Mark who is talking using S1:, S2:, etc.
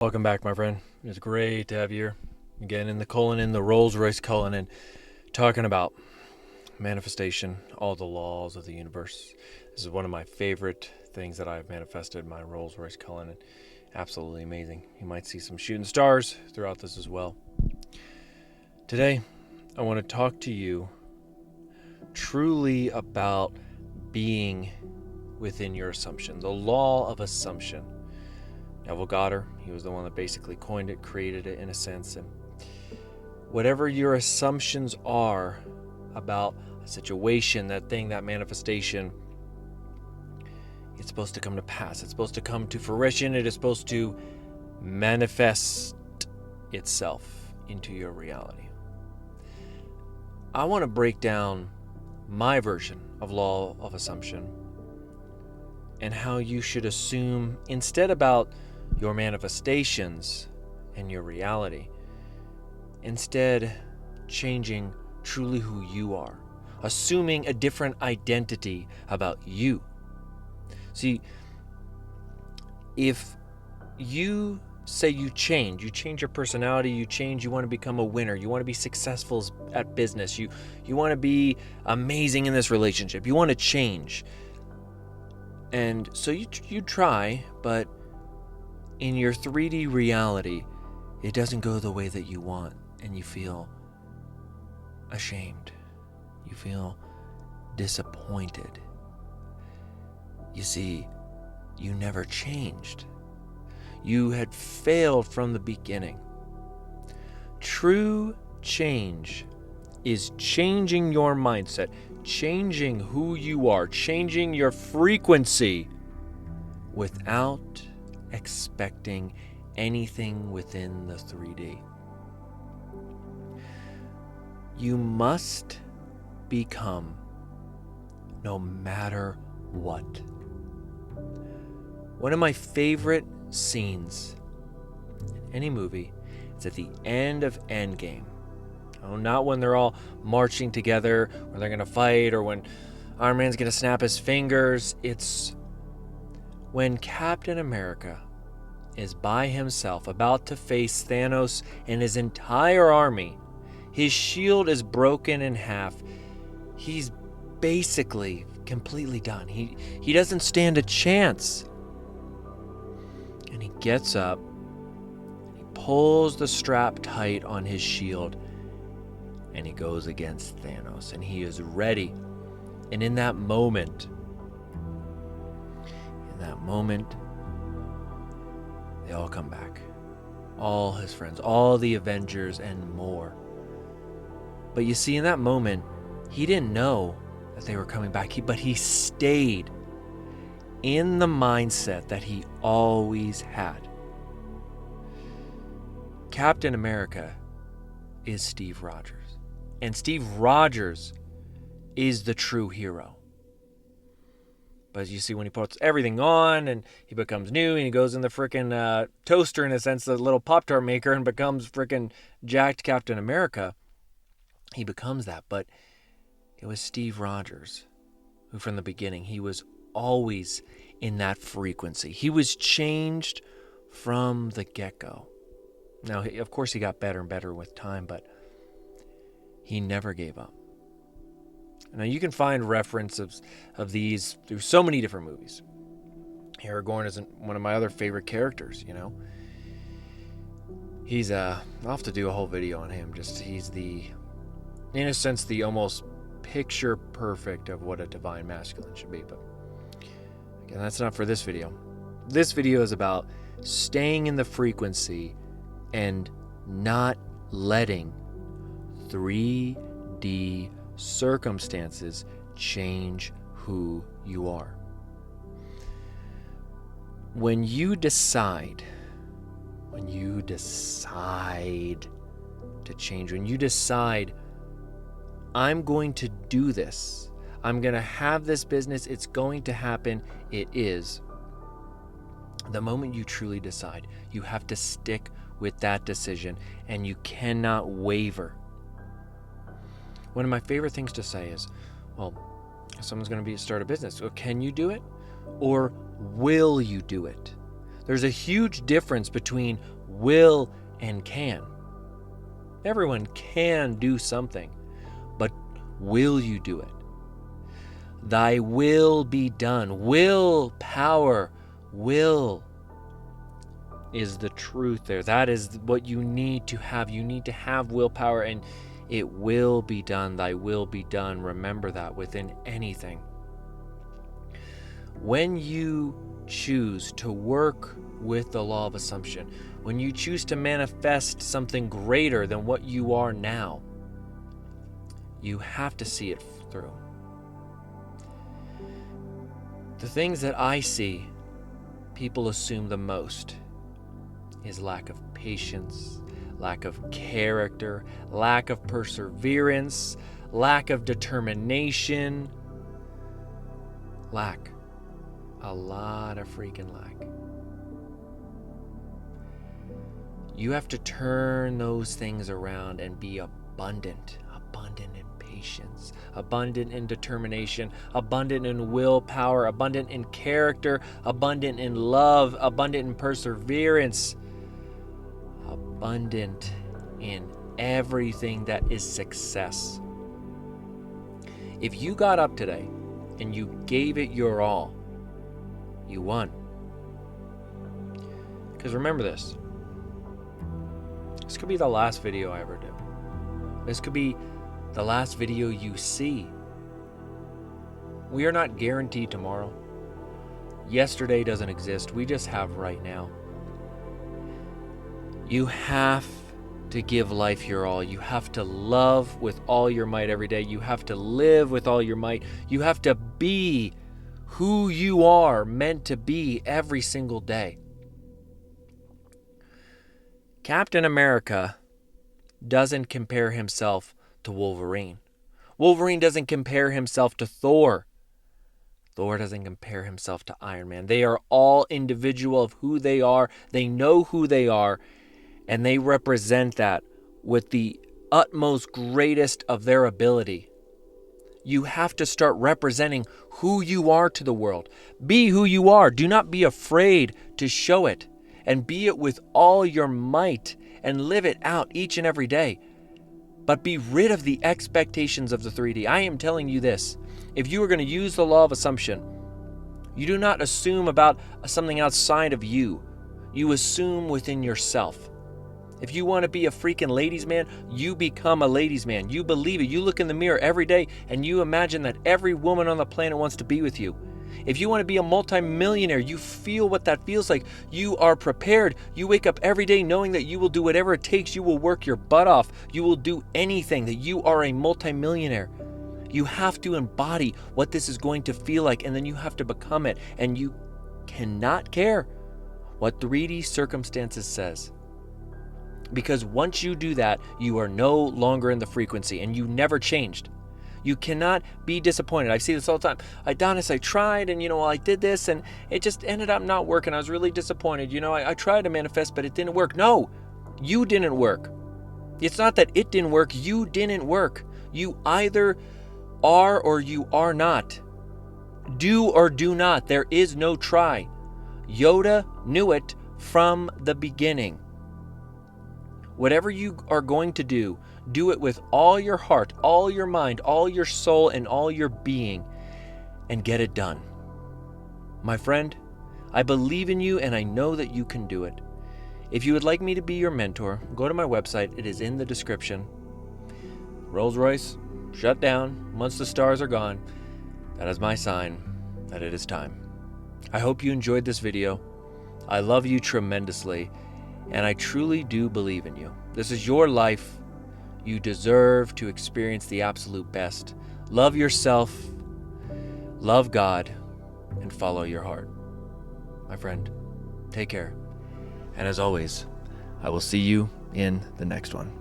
S1: Welcome back, my friend. It's great to have you here again in the Rolls-Royce Cullinan, talking about manifestation, all the laws of the universe. This is one of my favorite things that I've manifested, my Rolls-Royce Cullinan. Absolutely amazing. You might see some shooting stars throughout this as well. Today, I want to talk to you truly about being within your assumption, the law of assumption. Neville Goddard, he was the one that basically coined it, created it in a sense. And whatever your assumptions are about a situation, that thing, that manifestation, it's supposed to come to pass. It's supposed to come to fruition. It is supposed to manifest itself into your reality. I want to break down my version of law of assumption and how you should assume, instead about your manifestations and your reality, instead changing truly who you are, assuming a different identity about you. See, if you say you change your personality, you want to become a winner, you want to be successful at business, you want to be amazing in this relationship, you want to change. And so you try, but in your 3D reality, it doesn't go the way that you want, and you feel ashamed. You feel disappointed. You see, you never changed. You had failed from the beginning. True change is changing your mindset, changing who you are, changing your frequency without expecting anything within the 3D. You must become no matter what. One of my favorite scenes in any movie is at the end of Endgame. Oh, not when they're all marching together, or they're going to fight, or when Iron Man's going to snap his fingers. It's when Captain America is by himself, about to face Thanos and his entire army. His shield is broken in half. He's basically completely done. He doesn't stand a chance. And he gets up, he pulls the strap tight on his shield, and he goes against Thanos, and he is ready. And in that moment, they all come back. All his friends, all the Avengers, and more. But you see, in that moment, he didn't know that they were coming back, but he stayed in the mindset that he always had. Captain America is Steve Rogers. And Steve Rogers is the true hero. But as you see, when he puts everything on and he becomes new and he goes in the frickin' toaster, in a sense, the little Pop-Tart maker, and becomes frickin' jacked Captain America, he becomes that. But it was Steve Rogers who, from the beginning, he was always in that frequency. He was changed from the get-go. Now, of course, he got better and better with time, but he never gave up. Now, you can find references of these through so many different movies. Gorn is one of my other favorite characters, you know. He's, I'll have to do a whole video on him. He's in a sense, the almost picture perfect of what a divine masculine should be. But again, that's not for this video. This video is about staying in the frequency and not letting 3D circumstances change who you are. When you decide to change, when you decide, I'm going to do this, I'm going to have this business, it's going to happen, it is. The moment you truly decide, you have to stick with that decision, and you cannot waver. One of my favorite things to say is, well, if someone's going to start a business, well, can you do it? Or will you do it? There's a huge difference between will and can. Everyone can do something, but will you do it? Thy will be done. Will, power, will is the truth there. That is what you need to have. You need to have willpower, and it will be done. Thy will be done. Remember that within anything. When you choose to work with the law of assumption, when you choose to manifest something greater than what you are now, you have to see it through. The things that I see people assume the most is lack of patience, lack of character, lack of perseverance, lack of determination. Lack. A lot of freaking lack. You have to turn those things around and be abundant in patience, abundant in determination, abundant in willpower, abundant in character, abundant in love, abundant in perseverance, abundant in everything that is success. If you got up today and you gave it your all, you won. Because remember this. This could be the last video I ever did. This could be the last video you see. We are not guaranteed tomorrow. Yesterday doesn't exist. We just have right now. You have to give life your all. You have to love with all your might every day. You have to live with all your might. You have to be who you are meant to be every single day. Captain America doesn't compare himself to Wolverine. Wolverine doesn't compare himself to Thor. Thor doesn't compare himself to Iron Man. They are all individual of who they are. They know who they are, and they represent that with the utmost greatest of their ability. You have to start representing who you are to the world. Be who you are. Do not be afraid to show it, and be it with all your might, and live it out each and every day. But be rid of the expectations of the 3D. I am telling you this. If you are going to use the law of assumption, you do not assume about something outside of you. You assume within yourself. If you want to be a freaking ladies' man, you become a ladies' man. You believe it. You look in the mirror every day and you imagine that every woman on the planet wants to be with you. If you want to be a multimillionaire, you feel what that feels like. You are prepared. You wake up every day knowing that you will do whatever it takes. You will work your butt off. You will do anything, that you are a multimillionaire. You have to embody what this is going to feel like, and then you have to become it. And you cannot care what 3D circumstances says. Because once you do that, you are no longer in the frequency, and you never changed. You cannot be disappointed. I see this all the time. Adonis, I tried, and I did this, and it just ended up not working. I was really disappointed. I tried to manifest, but it didn't work. No, you didn't work. It's not that it didn't work. You didn't work. You either are or you are not. Do or do not. There is no try. Yoda knew it from the beginning. Whatever you are going to do it with all your heart, all your mind, all your soul, and all your being, and get it done. My friend, I believe in you, and I know that you can do it. If you would like me to be your mentor, go to my website. It is in the description. Rolls-Royce, shut down once the stars are gone. That is my sign that it is time. I hope you enjoyed this video. I love you tremendously, and I truly do believe in you. This is your life. You deserve to experience the absolute best. Love yourself, love God, and follow your heart. My friend, take care. And as always, I will see you in the next one.